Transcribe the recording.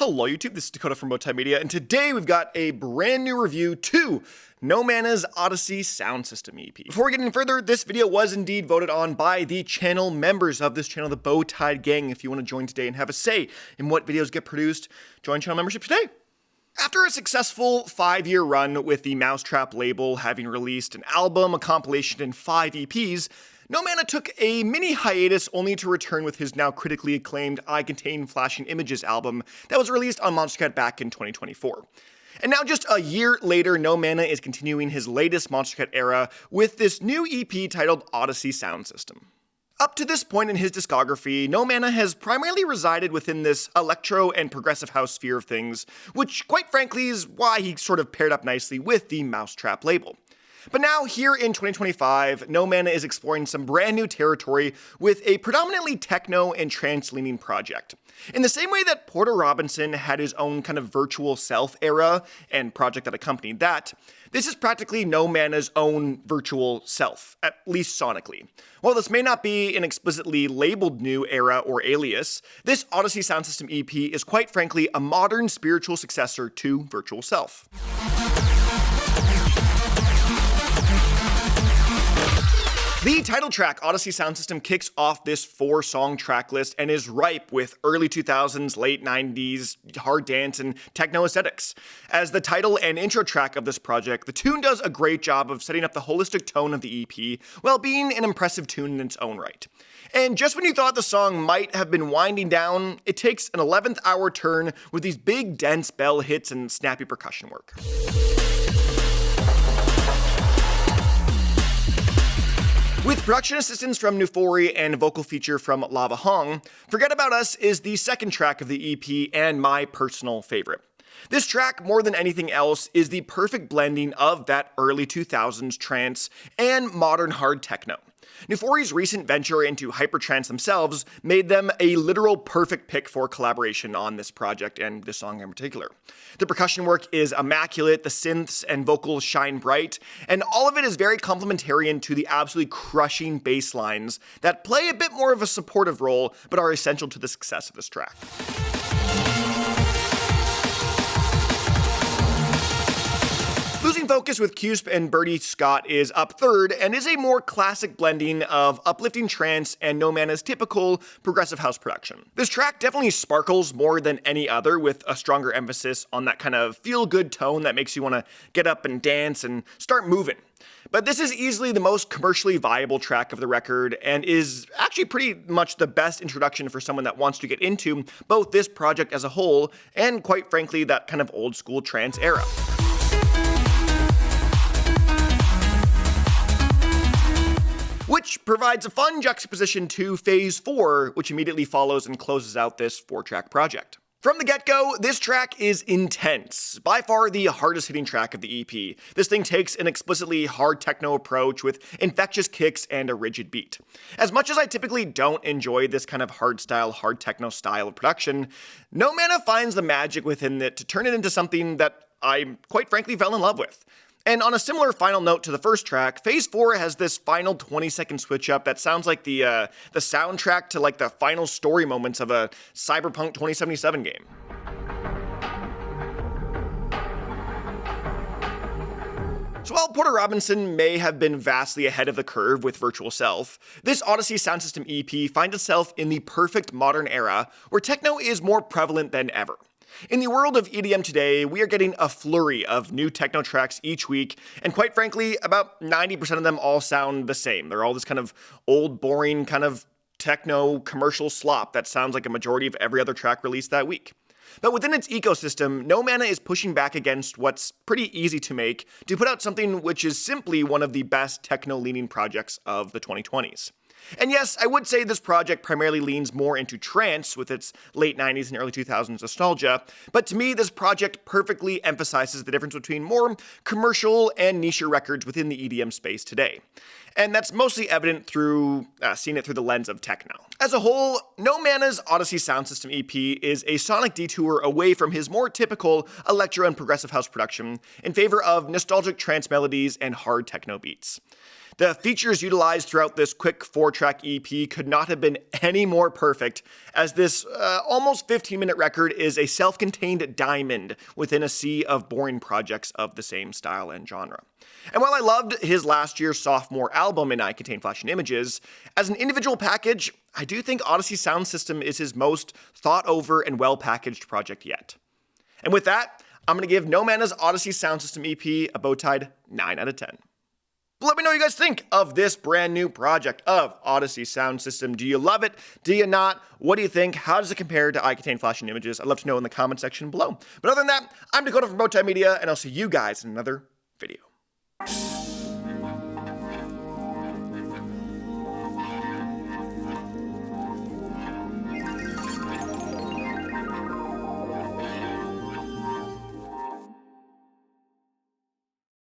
Hello YouTube, this is Dakota from Bowtied Media, and today we've got a brand new review to No Mana's Odyssey Soundsystem EP. Before we get any further, this video was indeed voted on by the channel members of this channel, the Bowtied Gang. If you want to join today and have a say in what videos get produced, join channel membership today. After a successful 5-year run with the Monstercat label, having released an album, a compilation, and 5 EPs, No Mana took a mini hiatus only to return with his now critically acclaimed I Contain Flashing Images album that was released on Monstercat back in 2024. And now just a year later, No Mana is continuing his latest Monstercat era with this new EP titled Odyssey Soundsystem. Up to this point in his discography, No Mana has primarily resided within this electro and progressive house sphere of things, which quite frankly is why he sort of paired up nicely with the Mousetrap label. But now, here in 2025, No Mana is exploring some brand new territory with a predominantly techno and trance-leaning project. In the same way that Porter Robinson had his own kind of virtual self era and project that accompanied that, this is practically No Mana's own virtual self, at least sonically. While this may not be an explicitly labeled new era or alias, this Odyssey Soundsystem EP is quite frankly a modern spiritual successor to Virtual Self. The title track, Odyssey Soundsystem, kicks off this 4-song track list and is ripe with early 2000s, late 90s hard dance and techno aesthetics. As the title and intro track of this project, the tune does a great job of setting up the holistic tone of the EP while being an impressive tune in its own right. And just when you thought the song might have been winding down, it takes an 11th hour turn with these big dense bell hits and snappy percussion work. With production assistance from Nufori and vocal feature from Lava Hong, Forget About Us is the second track of the EP and my personal favorite. This track, more than anything else, is the perfect blending of that early 2000s trance and modern hard techno. Nufori's recent venture into hypertrance themselves made them a literal perfect pick for collaboration on this project and this song in particular. The percussion work is immaculate, the synths and vocals shine bright, and all of it is very complementarian to the absolutely crushing bass lines that play a bit more of a supportive role but are essential to the success of this track. Losing Focus with Cusp and Bertie Scott is up third and is a more classic blending of uplifting trance and No Mana's typical progressive house production. This track definitely sparkles more than any other with a stronger emphasis on that kind of feel-good tone that makes you want to get up and dance and start moving. But this is easily the most commercially viable track of the record and is actually pretty much the best introduction for someone that wants to get into both this project as a whole and quite frankly that kind of old school trance era. Which provides a fun juxtaposition to Phase 4, which immediately follows and closes out this 4-track project. From the get-go, this track is intense, by far the hardest hitting track of the EP. This thing takes an explicitly hard techno approach with infectious kicks and a rigid beat. As much as I typically don't enjoy this kind of hardstyle, hard techno style of production, No Mana finds the magic within it to turn it into something that I quite frankly fell in love with. And on a similar final note to the first track, Phase 4 has this final 20-second switch up that sounds like the soundtrack to like the final story moments of a Cyberpunk 2077 game. So while Porter Robinson may have been vastly ahead of the curve with Virtual Self, this Odyssey Soundsystem EP finds itself in the perfect modern era where techno is more prevalent than ever. In the world of EDM today, we are getting a flurry of new techno tracks each week, and quite frankly, about 90% of them all sound the same. They're all this kind of old, boring, kind of techno commercial slop that sounds like a majority of every other track released that week. But within its ecosystem, No Mana is pushing back against what's pretty easy to make to put out something which is simply one of the best techno-leaning projects of the 2020s. And yes, I would say this project primarily leans more into trance with its late 90s and early 2000s nostalgia, but to me this project perfectly emphasizes the difference between more commercial and niche records within the EDM space today. And that's mostly evident through seeing it through the lens of techno. As a whole, No Mana's Odyssey Soundsystem EP is a sonic detour away from his more typical electro and progressive house production in favor of nostalgic trance melodies and hard techno beats. The features utilized throughout this quick 4-track EP could not have been any more perfect, as this almost 15-minute record is a self-contained diamond within a sea of boring projects of the same style and genre. And while I loved his last year's sophomore album in I Contain Flashing Images, as an individual package, I do think Odyssey Soundsystem is his most thought-over and well-packaged project yet. And with that, I'm going to give No Mana's Odyssey Soundsystem EP a Bowtied 9 out of 10. Let me know what you guys think of this brand new project of Odyssey Soundsystem. Do you love it? Do you not? What do you think? How does it compare to I Contain Flashing Images? I'd love to know in the comment section below. But other than that, I'm Dakota from Bowtied Media, and I'll see you guys in another video.